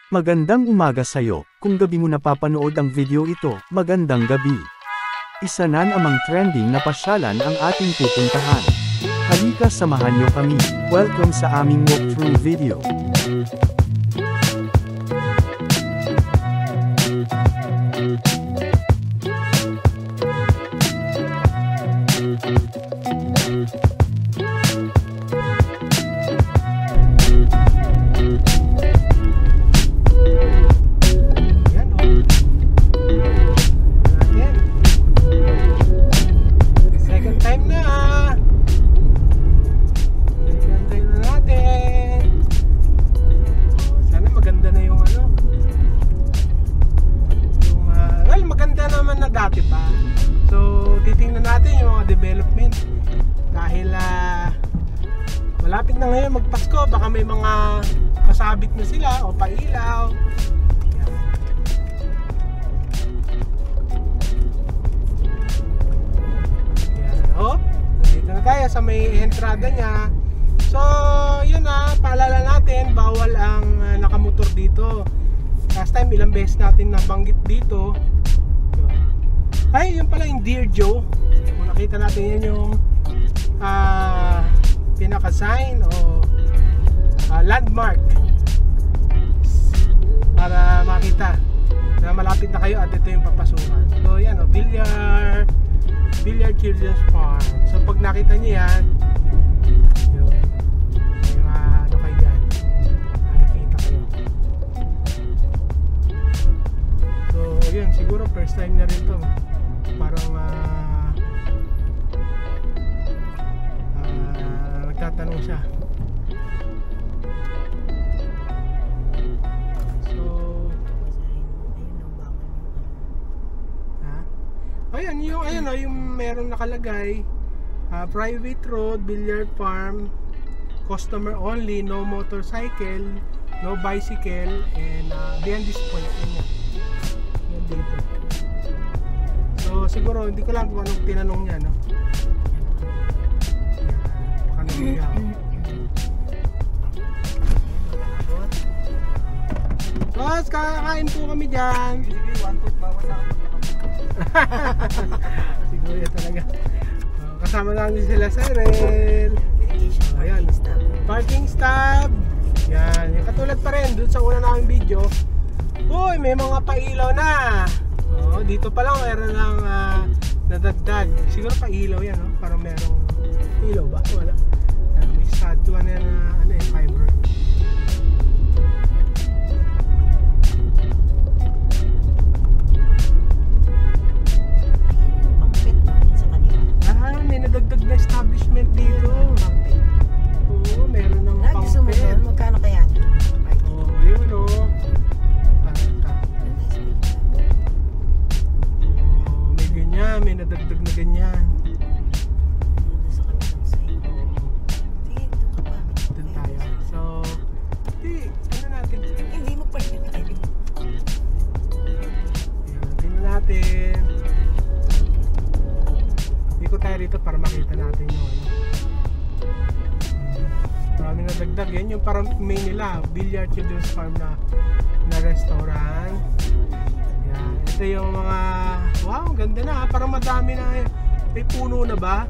Magandang umaga sa'yo, kung gabi mo napapanood ang video ito, magandang gabi. Isa na namang trending na pasyalan ang ating pupuntahan. Halika samahan niyo kami, welcome sa aming walkthrough video. Dati pa. So, titingnan natin yung mga development dahil malapit na ngayon magpasko, baka may mga pasabit na sila o pailaw. Yan. Oh, dito na tayo sa may entrada niya. So, yun paalala natin, bawal ang nakamotor dito. Last time, ilang beses natin nabanggit dito. Ay, yun pala yung Dear Joe. Kung nakita natin yan yung pinaka-sign o landmark para makita na malapit na kayo at ito yung papasukan. So yan Billiard Children's Farm. So pag nakita nyo yan, yun, may ano kayo dyan, makikita kayo. So yun, siguro first time na rin to. Parang nagtatanong siya. So yung meron nakalagay private road, billiard farm, customer only, no motorcycle, no bicycle, and beyond this point yan dito. So siguro hindi ko lang kung anong tinanong niya, no? Baka nangyayari ako. Boss, kakain po kami dyan. Sige, one foot bawas ako. Siguro yan talaga. Kasama namin sila sa Rel. Ayan, parking stop. Yan, yung katulad pa rin dun sa una naming video. Uy, may mga pailaw na. Dito pa lang meron ng nadagdag. Siguro pa ilaw yan, no? Parang merong ilaw ba? Wala. May statue na fiber. May nadagdag na establishment dito. Oo, meron ng pang-pet. Magkano kaya? Yun may nadagdag na ganyan. Sa kabilang side. Sige, ito pa. Doon tayo. So, natin? Hindi mo pa rin tayo. Tingnan natin. Ikot tayo rito para makita natin yung maraming nadagdag. Yan yung parang main nila, Billiard Children's Farm na restaurant. Yan. Ito yung mga wow, ganda na. Parang madami na. May puno na ba?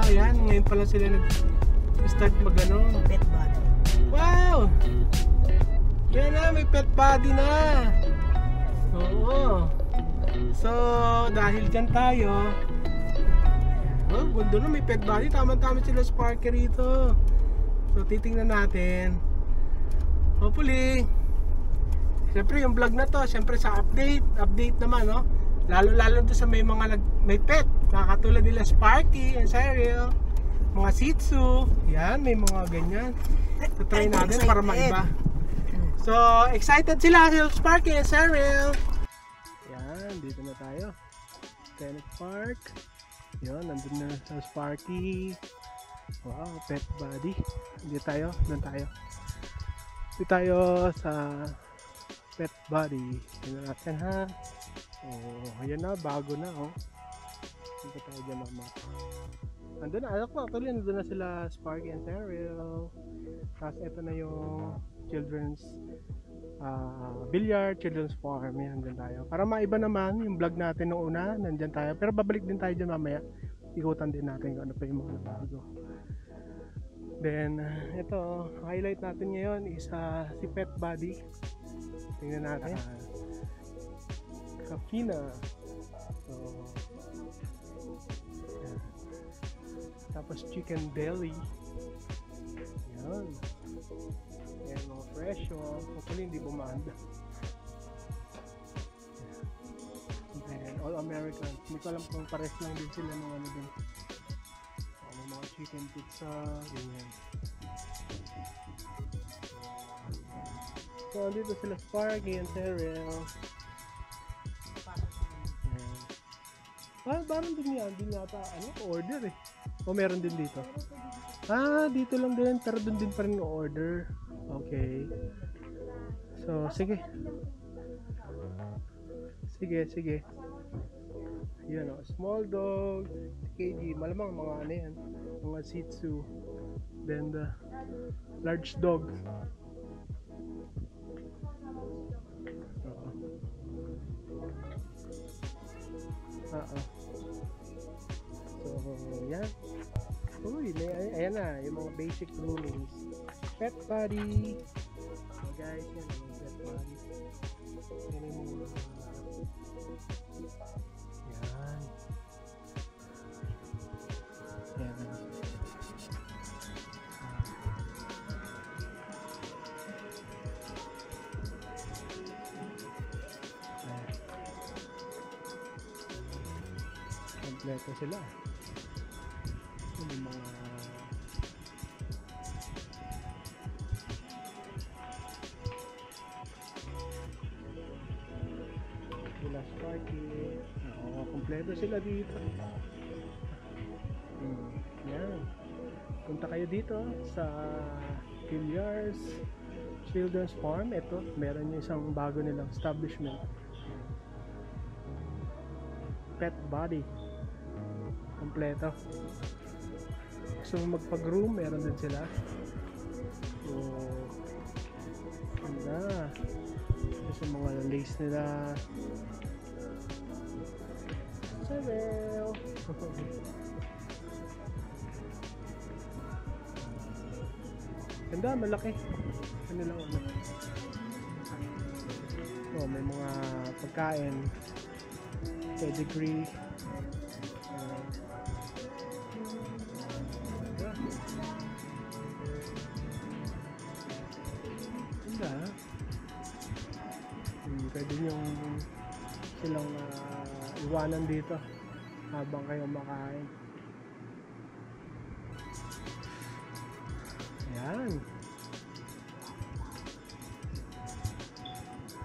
Yan. Ngayon pala sila nag-start mag-ano. Pet body. Wow! Yan na, may pet body na. Oo. So, dahil dyan tayo. Gundo na, may pet body. Tama-tama sila Sparky rito. So, titingnan natin. Hopefully. Siyempre, yung vlog na to, siyempre sa update naman, no? Lalo doon sa may mga may pet, nakakatulad nila Sparky and Cyril, mga Shih Tzu, yan, may mga ganyan. So try natin para maiba. So excited sila Sparky and Cyril. Yan, dito na tayo. Kenneth Park. Yan, nandun na sa Sparky. Wow, pet body. Dito tayo, dito tayo sa pet body. Tingnan natin ha. Ayan na, bago na Dito tayo dyan mama. Andun na, actually nandun na sila Sparky and Cyril. Tapos ito na yung children's billiard, children's farm, yan, dyan tayo. Para maiba naman yung vlog natin nung una, nandyan tayo. Pero babalik din tayo dyan mamaya. Ikutan din natin kung ano pa yung mga nabago. Then, ito, highlight natin ngayon is si Pet Buddy. Tingnan natin. Kafina. So, yan. Tapos chicken belly. Yan. Yan, mga presyo. Hopefully hindi bumanda. And all American. Hindi ko alam kung pares lang din sila ng ano din. May mga chicken pizza, ganyan. So, dito sila Sparky and Terrell. Parang din yan. Din yata, order eh. O meron din dito. Dito lang din. Pero dun din pa rin order. Okay. So, sige. Sige. Yan o. Small dog. KG. Malamang mga ano yan. Mga Shih Tzu. Then the large dog. So, yan. Uy, ayan na. Yung mga basic rulings. Pet Buddy. So guys, yan. Yung Pet Buddy. Yan yung mga... Yan. Yan. Kompleto sila. Yung mga Sparky. Kompleto sila dito. Yan. Punta kayo dito sa Villiers Children's Farm. Ito, meron yung isang bago nilang establishment. Pet Buddy. Kompleto. So magpag-groom, meron din sila. So, ganda. Sa mga lace nila. Sarel. Ganda, malaki. Ano lang ano. Oh, may mga pagkain. Pedigree. Ganda. Pwede yung silang iwanan dito habang kayo makain. Ayan.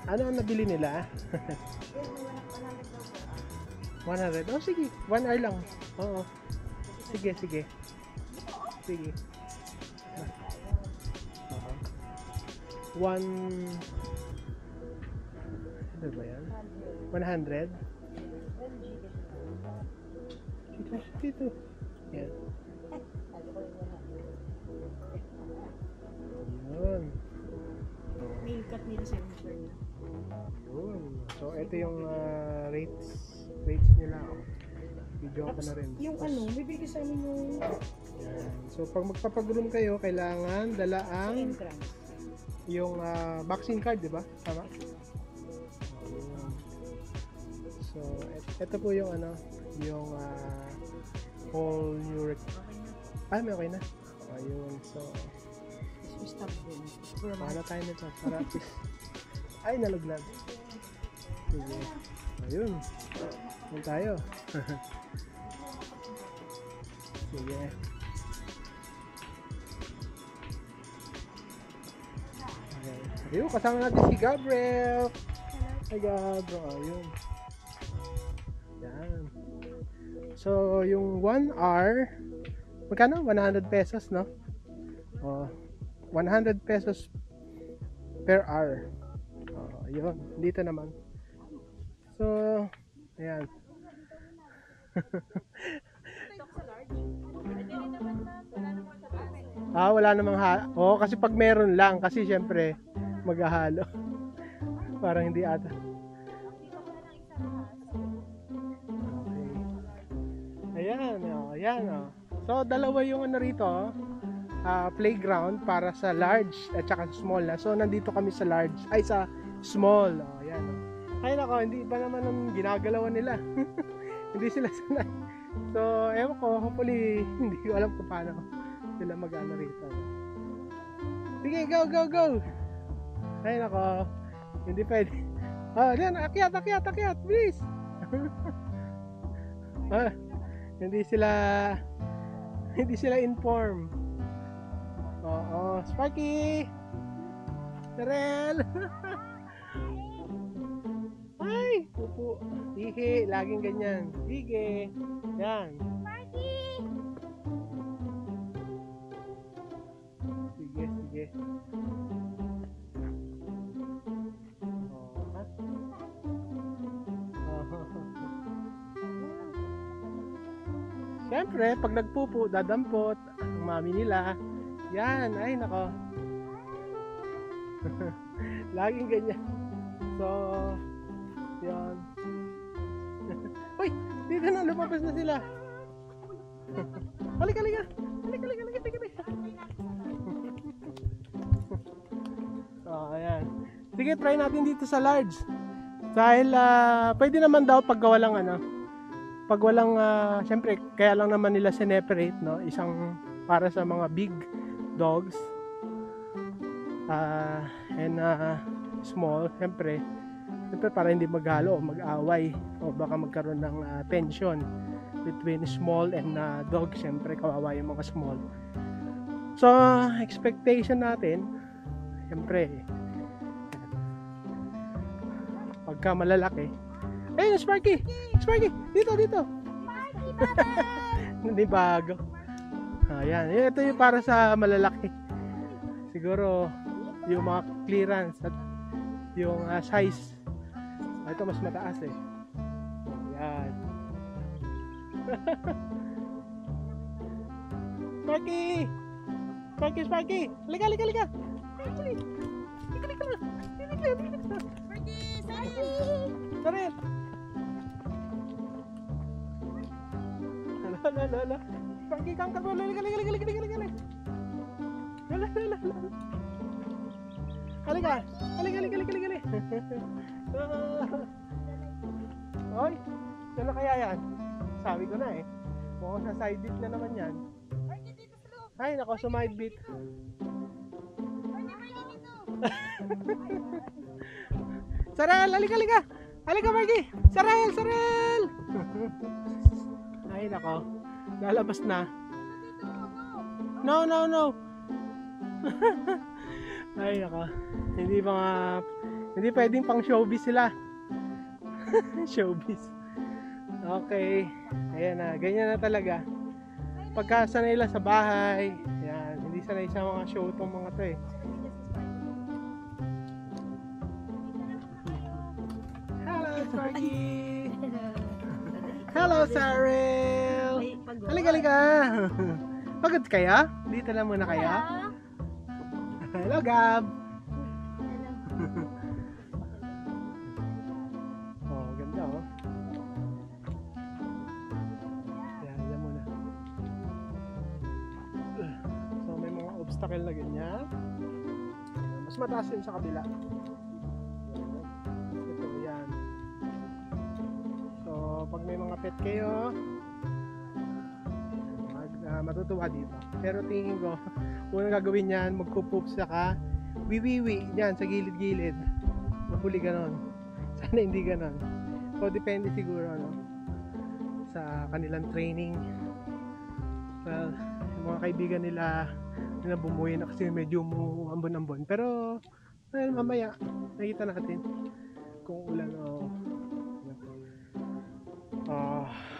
Ano ang nabili nila? 100. Oh, sige. 1 hour lang. Oo. Sige. Sige. One... Ano ba yan? 100? Dito. Yan. Yun. May cut nila sa insurance niya. Yun. So, ito yung rates nila. Video ko na rin. Yung bibili ka sa amin yung... Yan. So, pag magpapag-room kayo, kailangan dala sa ang entrance. yung vaccine card, di ba? Tama? So, ito po yung yung whole new may okay na. Ayun, so Stop din. paano tayo nito? Para ay, nalaglag. Sige. Ayun. Ayun tayo. Sige. Okay. Ayun, kasama natin si Gabriel. Hi, Gabriel. Ayun. Yan. So, yung 1 hour, magkano? 100 pesos, no? Oh, 100 pesos per hour. Oh, yun. Dito naman. So, ayan. Wala namang kasi pag meron lang, kasi syempre maghahalo. Parang hindi ata. Dito ko na lang isa lahat. Okay. Ayan, oh, ayan, oh. So, dalawa yung ano rito, playground para sa large at saka small na. So, nandito kami sa large, ay sa small. Oh, ayan, oh. Ay nako, hindi pa naman ang ginagalawan nila. Hindi sila sanay. So, ewan ko, hopefully, hindi ko alam kung paano sila mag-ano rito. Sige, go, go, go! Ay nako, hindi pwede. Oh, yan, akyat, bilis! Hindi sila inform. Oo, Sparky! Darrell! Ay, pupo. Ihi, laging ganyan. Sige. Yan. Sige. Oh, ha? Siyempre, pag nagpupo, dadampot ang mami nila. Yan, ay nako. Laging ganyan. So, yan. Uy, dito na, lumabas na sila. Halika. Oh, ayan. Sige, try natin dito sa large. Dahil, pwede naman daw pag walang syempre, kaya lang naman nila sineperate, no? Isang para sa mga big dogs. And small, syempre para hindi maghalo o mag-away o baka magkaroon ng tension between small and dog. Syempre kawawa yung mga small. So expectation natin, syempre pagka malalaki, ayun, Sparky, dito hindi bago. Ayan, ito yung para sa malalaki. Siguro yung mga clearance at yung size. Ito mas mataas eh. Ayan. Sparky! Halika! Saril! Lala. Sparky, kangkar mo. Halika. Oy, ano kaya yan? Sabi ko na eh. Mukhang sa side beat na naman yan. Ay, nako, sumide beat. Sarel, halika. Halika, Margie. Sarel. Ay, nako. Lalabas na. No. Ay, nako. Hindi pwedeng pang showbiz sila. Showbiz. Okay. Ayan na. Ganyan na talaga. Pagkasanay lang sa bahay. Ayan. Hindi sanay sa mga show tong mga to eh. Hello, Sparky! Hello, Sarel! Halika! Pagod kaya? Dito lang muna kaya? Hello, Gab! Oh, ganda oh. Yan muna. So, may mga obstacle na ganyan. Mas mataas yun sa kabila. Ito, yan. So, pag may mga pet kayo, matutuwa dito. Pero tingin ko, unang gagawin yan, magpupoop saka wiwiwi yan sa gilid-gilid. Mapuli ganon. Sana hindi ganon. So, depende siguro sa kanilang training. Well, yung mga kaibigan nila bumuhay na kasi medyo ambon-ambon. Pero, mamaya, nakita natin kung ulan o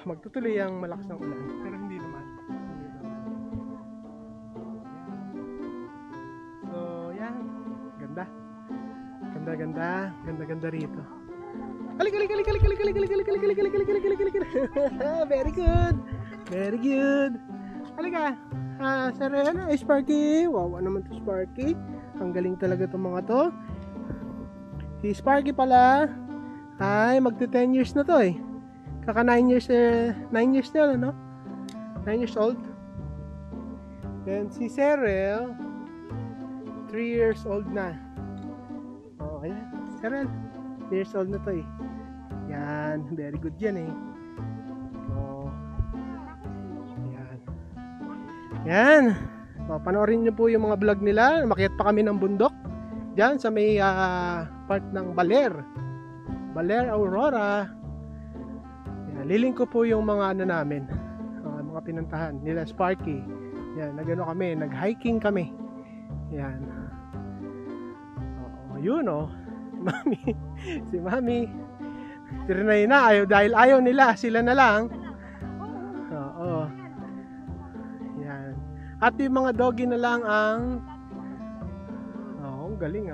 magtutuloy ang malakas ng ulan. Pero hindi naman. Ganda rito. Halika. Very good. Halika. Sarena, Sparky. Wow, naman to Sparky. Ang galing talaga itong mga to. Si Sparky pala ay magte 10 years na to eh. Kaka 9 years na no? 9 years old. Then si Serel 3 years old na. Oh, ayan. Serel 3 years old na to eh. Yan, very good yan eh. Oh. Yan. Yan. Oh, panoorin niyo po yung mga vlog nila. Makiat pa kami ng bundok. Diyan sa may part ng Baler Aurora. Yan, lilink ko po yung mga ano namin, mga pinuntahan nila Sparky. Yan, nagano kami, nag-hiking kami. Yan. Yun si Mami. Tirinay na dahil ayaw nila, sila na lang. Oo. Yan. At yung mga doggy na lang ang galing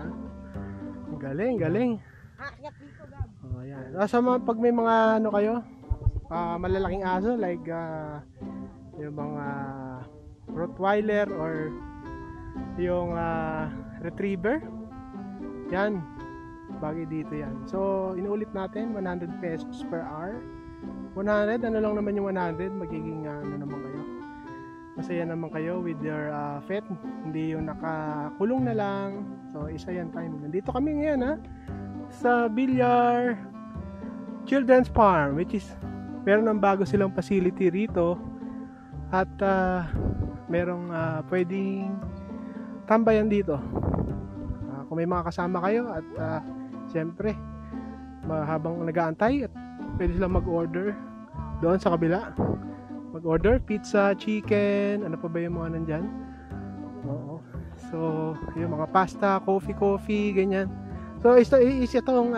Galing. Oh, yan. So, pag may mga ano kayo, malalaking aso like yung mga Rottweiler or yung Retriever, yan, bagay dito yan. So, inuulit natin, 100 pesos per hour. 100, ano lang naman yung 100, magiging ano naman kayo. Masaya naman kayo with your pet, hindi yung nakakulong na lang. So isa yan time. Nandito kami ngayon sa Villar Children's Farm, which is meron ng bago silang facility rito. At merong pwedeng tambayan dito. Kung may mga kasama kayo at siyempre habang nag-aantay at pwede silang mag-order doon sa kabila. Mag-order pizza, chicken, ano pa ba yung mga nandyan? Oo. So, yung mga pasta, coffee, ganyan. So, isa itong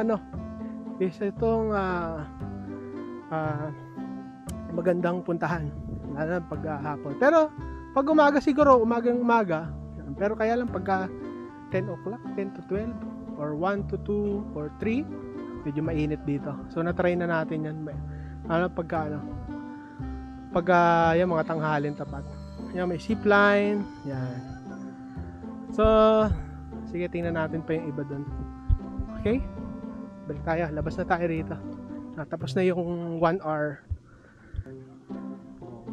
magandang puntahan. Lalo na pag-hapon. Pero, pag umaga siguro, umaga. Pero kaya lang pagka 10 o'clock, 10 to 12, or 1 to 2, or 3, medyo mainit dito. So, na-try na natin yan. Lalo pagka yung mga tanghalin tapat. Yan, may zipline. Yan. So, sige, tingnan natin pa yung iba dun. Okay? Balik tayo. Labas na tayo rito. Tapos na yung 1 hour. Oh,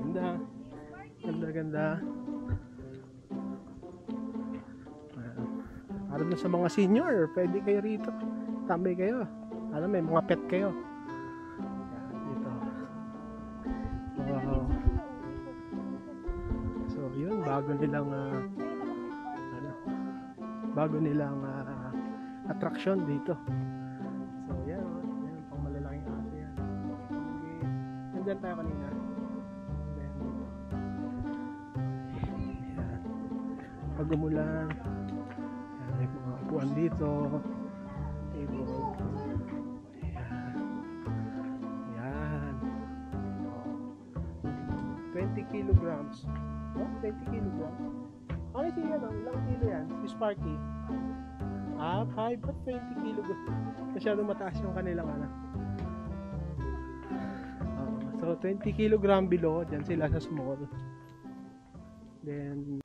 ganda. Para dun sa mga senior, pwede kayo rito. Tambay kayo. Alam, may mga pet kayo. bago nilang attraction dito. So yan, pang malalaking aso yan. Nandyan tayo kanina. Yan. Pag umulan, may mga upuan dito, table. Yan. 20 kilograms. Oh, 20 kilograms. Ano siya yan? Ilang kilo yan? Si Sparky. 5 but 20 kilograms. Masyadong mataas yung kanilang so 20 kilogram below, dyan sila sa small. Then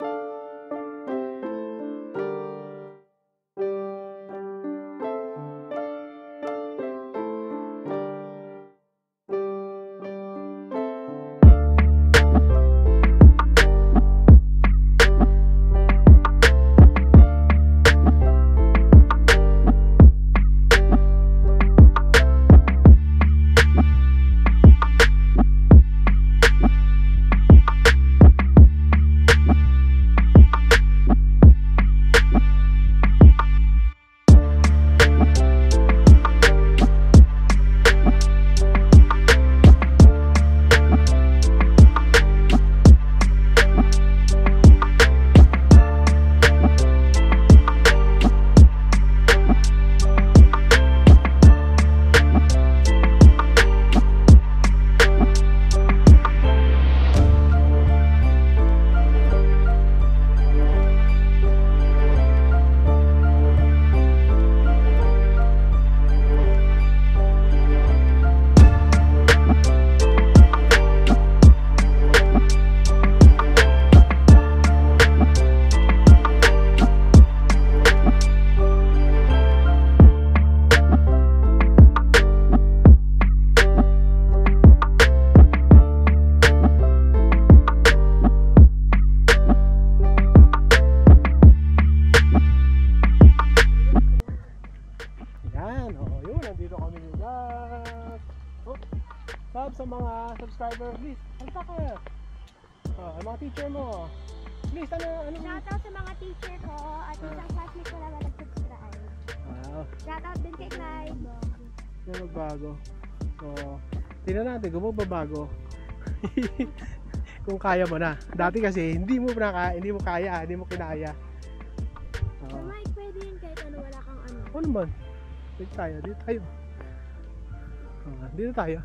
sa mga subscriber, please. Salta ka. Ang mga teacher mo. Please, ano? Shoutout sa mga teacher ko at isang classmate ko naman nag-subscribe. Wow. Shoutout din kay Clyde. Na magbago. So, tingnan natin kung magbabago. Kung kaya mo na. Dati kasi hindi mo kaya, hindi mo kinaya. So, Mike, pwede yun kahit ano, wala kang ano. Ano naman? Dito tayo. Dito tayo.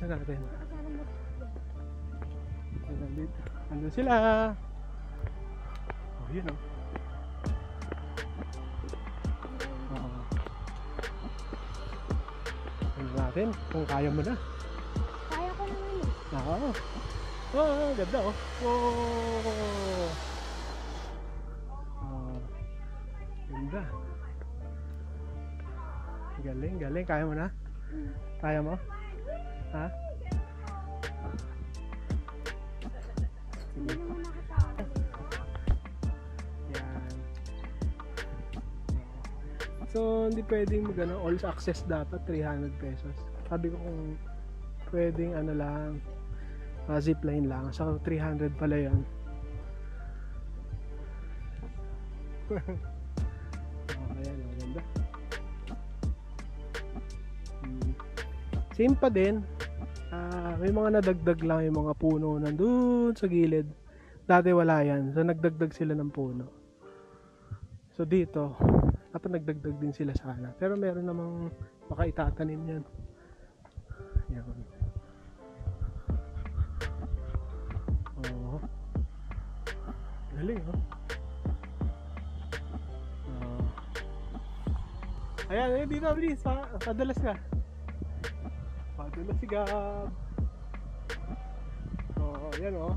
Tignan natin. Kasama mo. Nandito. Nandun sila. Oh, yun oh. Tignan natin kung kaya mo na. Kaya ko naman eh. Oo. Oh, ganda oh. Oh. Ganda. Galing. Kaya mo na? Kaya mo? Ha? Hindi naman nakatawa. Yan. So, hindi pwedeng magano all access dapat 300 pesos. Sabi ko kung pwedeng ano lang, zipline lang. So, 300 pala yun. Ayan, maganda. Same pa din. May mga nadagdag lang yung mga puno nandun sa gilid. Dati wala yan. So, nagdagdag sila ng puno. So, dito, dapat nagdagdag din sila sana. Pero meron namang baka itatanim yan. Yan. Oh. Galing, oh. Ayan, dito, please. Padalas ka. Padalas si Gab. Oh, yan, oh.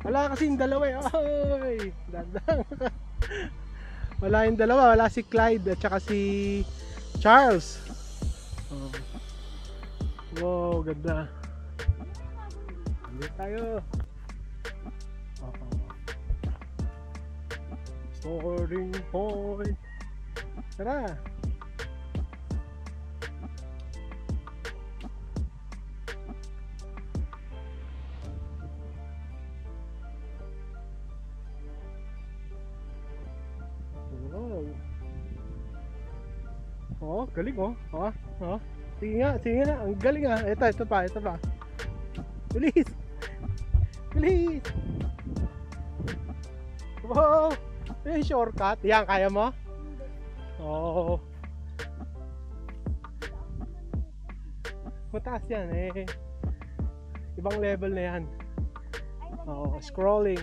Wala kasing dalawa, eh. Ay, dadang. Wala yung dalawa. Wala si Clyde at saka si Charles. Oh. Wow, ganda. Dito tayo. Starting point. Tara. Wow. Oh, galing oh. Oh. Sige nga. Ang galing ah. Ito pa. Bilis. Wow. Yung shortcut. Yan, kaya mo? Oo. Mataas yan eh. Ibang level na yan. Oo, scrolling.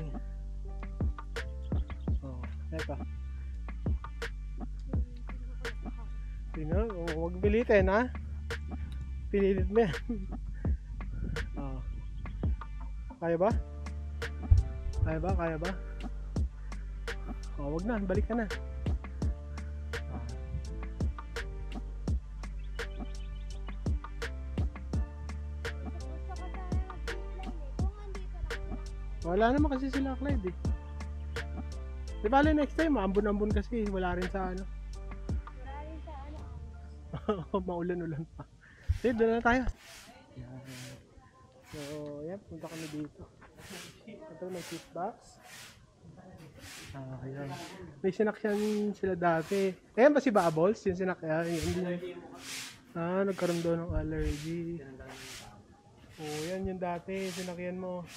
Oo, eto. Tingnan, huwag bilitin ha. Pinilit mo yan. Oo. Kaya ba? Oh, wag na, balik ka na. Wala naman kasi sila Clyde eh. Di ba next time, ambon-ambon kasi wala rin sa ano. Maulan-ulan pa. Sige, doon na tayo. Yan. So, yan, punta kami dito. Ito may fish box. Ayan. May sinakyan sila dati. Ayan ba si Bubbles? Yung sinakyan. Nagkaroon doon ng allergy. Oh, yan yung dati. Sinakyan mo.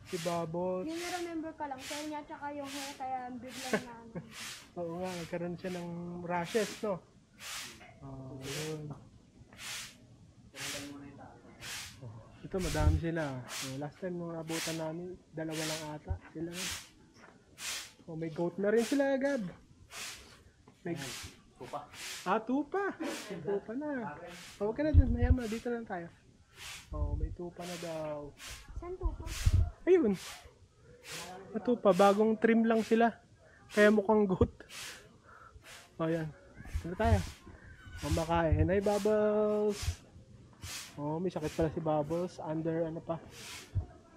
Si Bubbles. Yung remember ka lang. Kaya niya tsaka yung hair kaya biglang na ano. Oo nga. Nagkaroon siya ng rashes, no? Yun. Ito, madami sila. Last time nung abutan namin, 2 lang ata sila. Oh, may goat na rin sila, Gab. May tupa. Tupa. May tupa na. Huwag ka na dun. Mayama, dito na tayo. May tupa na daw. Saan tupa? Ayun. Tupa. Bagong trim lang sila. Kaya mukhang goat. Ayan. Dito tayo. Makain. Ay, Bubbles. May sakit pala si Bubbles. Under, ano pa?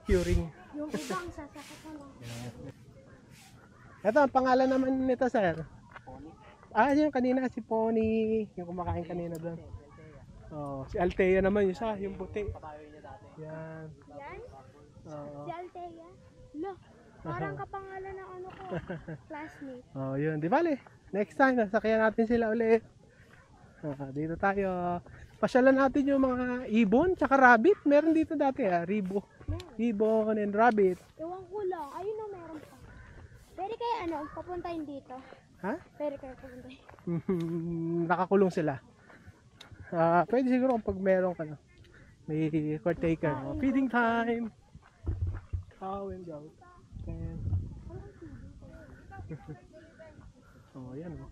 Curing. Yung ibang sasakit na lang. Ito, ang pangalan naman nito, sir. Pony. Yung kanina, si Pony. Yung kumakain kanina doon. Si Althea naman, yung puti. Yan. Yan? Oo. Si Althea. Lo, parang kapangalan ng ano ko, classmate. Oh, yun. Di bale. Next time, nasakyan natin sila ulit. Dito tayo. Pasyalan natin yung mga ibon tsaka rabbit. Meron dito dati ribo. Ibon and rabbit. Ewan ko lang. Ayun na, meron pa. Pwede kayo papuntahin dito. Ha? Pwede kayo papuntahin. Nakakulong sila. Pwede siguro pag meron ka may caretaker. Feeding time. Cow and goat. And... oh, yan o.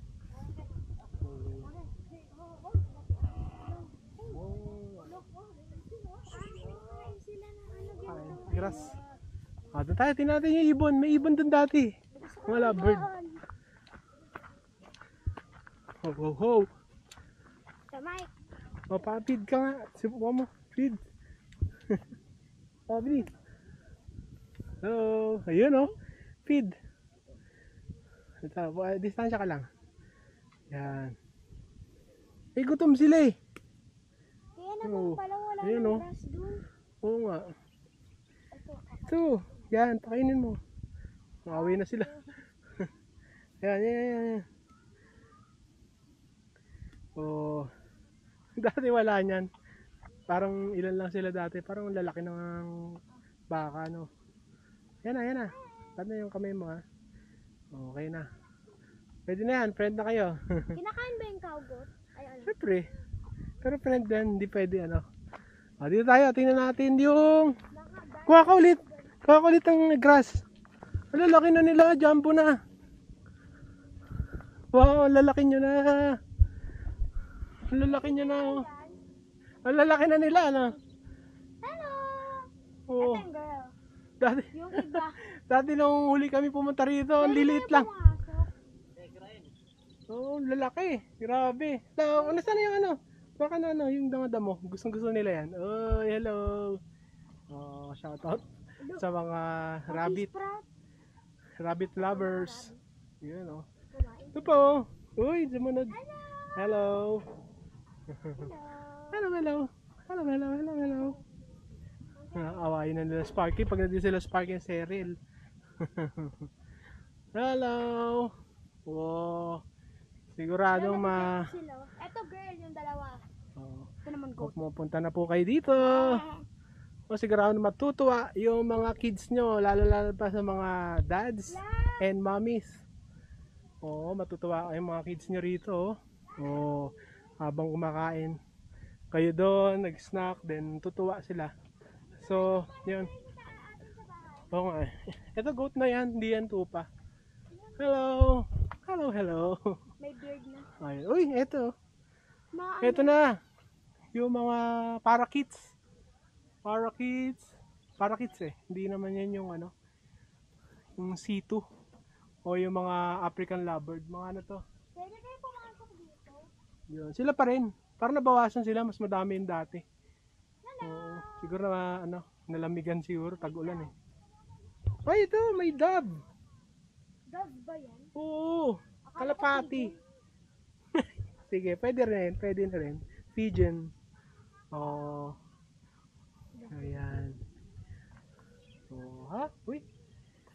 Grass. Doon tayo, tingnan natin yung ibon. May ibon doon dati. Wala, bird. Ho, ho, ho. Tamay. Feed ka nga. Sibukan mo. Feed. Bilis. Hello. Ayun feed. Distansya ka lang. Yan. Gutom sila eh. Kaya naman pala wala ayun, ng grass dun. Oo nga. Ito. Yan. Pakainin mo. Maawi na sila. Yan. Oh. Dati wala niyan. Parang ilan lang sila dati. Parang lalaki ng baka, no. Yan na. Paano yung kamay mo, ha? Okay na. Pwede na yan. Friend na kayo. Kinakain ba yung cow goat? Ay, ano? Siyempre. Pero friend din. Hindi pwede, dito tayo. Tingnan natin yung... Kuha ka ulit ang grass. Ang lalaki na nila. Jumbo na. Wow, ang lalaki nyo na. Ang lalaki nyo na. Ang lalaki na nila, Hello! Oo. Ito yung girl. Dati, Yung iba. dati nung huli kami pumunta rito, ang liliit lang. Oo, lalaki. Grabe. Nasaan yung baka na yung damo. Gustong gusto nila yan. Oh, hello. Oh, shout out sa mga rabbit lovers. Yun, Ito po. Uy, sumunod. Hello. Hello. Awayin na nila Sparky pag nandun sila Sparky and Cheryl. Hello. Wow. Sigurado Ito girl, yung dalawa. Ito naman goat. Pumunta na po kayo dito. Sigurado matutuwa yung mga kids nyo, lalo pa sa mga dads and mommies. Matutuwa yung mga kids nyo rito. Habang kumakain kayo doon, nag-snack, then tutuwa sila. So, yun. Ito goat na yan, hindi yan tupa. Hello. May beard na. Ayun. Uy, ito. Ito na. Yung mga parakeets. Parakeets Hindi naman yan yung yung C2 o yung mga African lovebird. Mga to. Pwede kayo pumasok dito? Yun. Sila pa rin. Parang nabawasan sila, mas madami yung dati. Siguro na nalamigan siguro, tag-ulan Ay, ito, may dove. Dove ba yan? Oo, kalapati. Sige, pwede na rin. Pigeon. Ayan. Uy.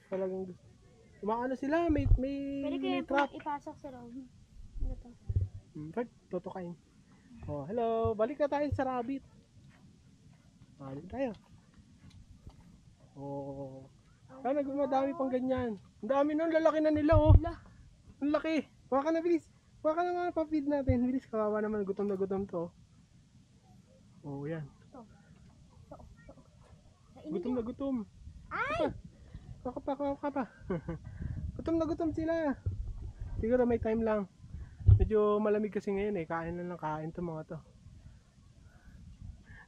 Talagang umaano sila, may Pwede kayo trap. ipasok sa loob. Ano to? Tutukain. Hello. Balik na tayo sa rabbit. Balik tayo. Sana gumadami pang ganyan. Ang dami nun, lalaki na nila Ang laki. Kuha ka na, bilis. Kuha ka na mga pa-feed natin. Bilis, kawawa naman. Gutom na gutom to. Yan. Gutom na gutom. Ay! Kuha ka pa. Gutom na gutom sila. Siguro may time lang. Medyo malamig kasi ngayon kain lang kain to mga to.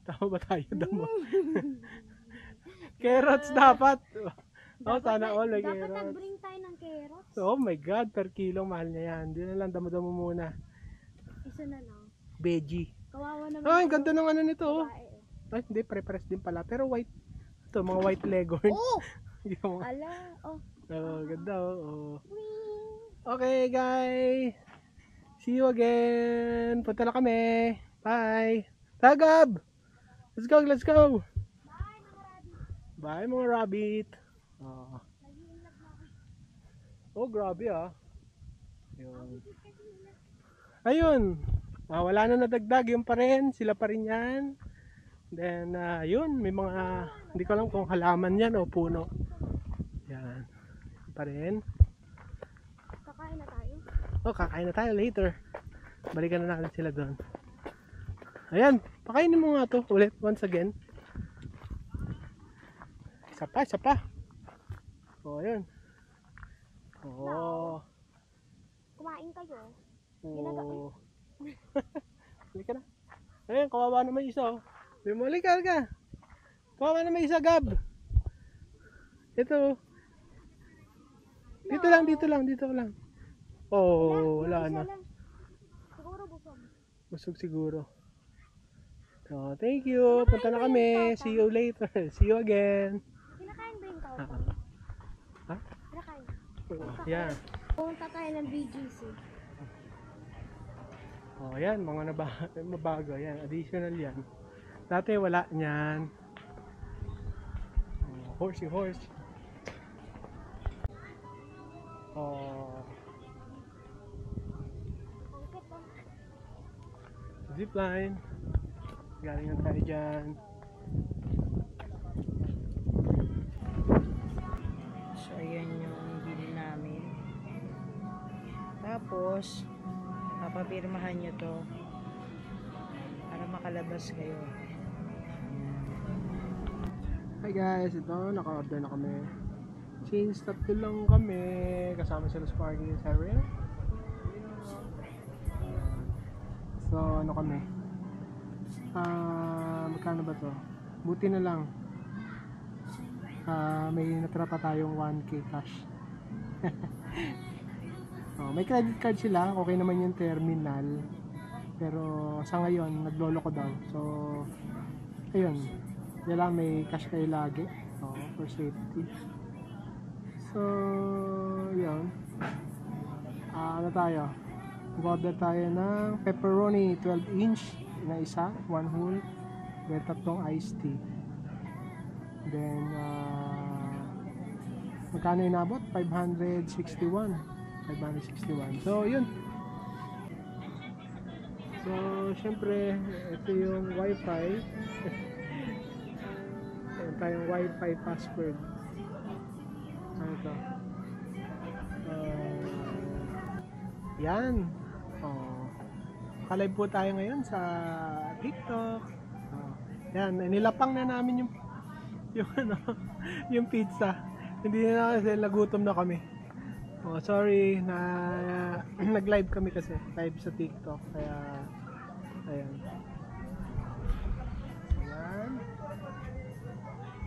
Tama ba tayo damo? Carrots dapat. Sana all carrots. Dapat nag-bring tayo ng carrots. Oh my god, per kilo mahal niya yan. Hindi na lang damo-damo muna. Isa na lang. Veggie. Kawawa naman. Ang ganda ng nito. Babae, Ay, hindi, pare-pares din pala. Pero white. Ito, mga white leghorn. Ala, Ganda Okay guys. See you again. Punta na kami. Bye. Tagab. Let's go. Bye mga rabbit. Oh, grabe ah. Ayun. Ayun. Wala na nadagdag, yun pa rin, sila pa rin yan. Then, yun, may mga, hindi ko alam kung halaman yan o puno. Yan. Yun pa rin. Kakain na tayo. Kakain na tayo later. Balikan na natin sila doon. Ayan, pakainin mo nga to ulit, once again. Isa pa. Ayan. Kumain kayo. Halika na. Ayan, kawawa naman isa oh. Halika. Kawawa naman isa, Gab. Ito. Dito lang. Wala na. Siguro busog. Busog siguro. So, thank you. Punta na kami. See you later. See you again. Kinakain ba yung kaupan? Ha? Kinakain. Yan. Pumunta tayo ng BGC. Yan. Mga mabago. Yan. Additional yan. Dati wala niyan. Horsey. Zipline. Galing na tayo dyan. So ayan yung bili namin. Tapos papapirmahan nyo to para makalabas kayo. Hi guys, ito naka-order na kami. Since tatlo lang kami, kasama sila sa parking area. So ano kami? Magkano ba to? Buti na lang. May natira pa tayong 1K cash. May credit card sila, okay naman yung terminal. Pero sa ngayon, nagloloko daw. So, ayun. Kailangan may cash kayo lagi. For safety. So, yun. Ano tayo? Order tayo ng pepperoni 12 inch na isa, 1 whole. Then tatlong iced tea. Then, magkano inabot? 561. So, yun. So, syempre, ito yung wifi. Meron tayong wifi password. Ano ito? Yan. Live po tayo ngayon sa TikTok. Yan, nilapang na namin yung pizza. Hindi na kasi nagutom na kami. Sorry na nag-live kami kasi live sa TikTok kaya ayan. Ayan.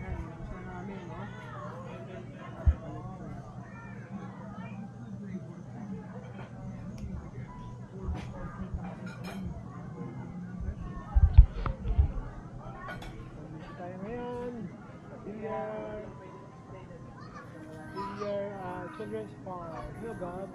Ayan, gusto namin, no? Tayo ngayon. Children's Farm. Hello, God.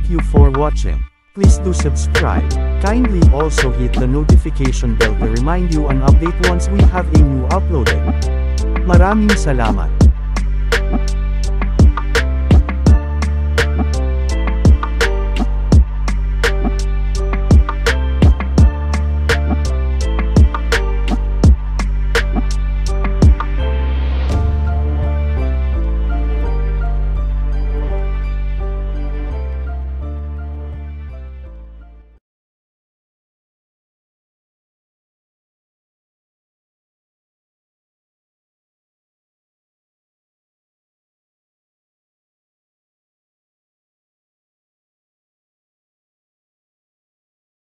Thank you for watching. Please do subscribe. Kindly also hit the notification bell to remind you an update once we have a new uploaded. Maraming salamat.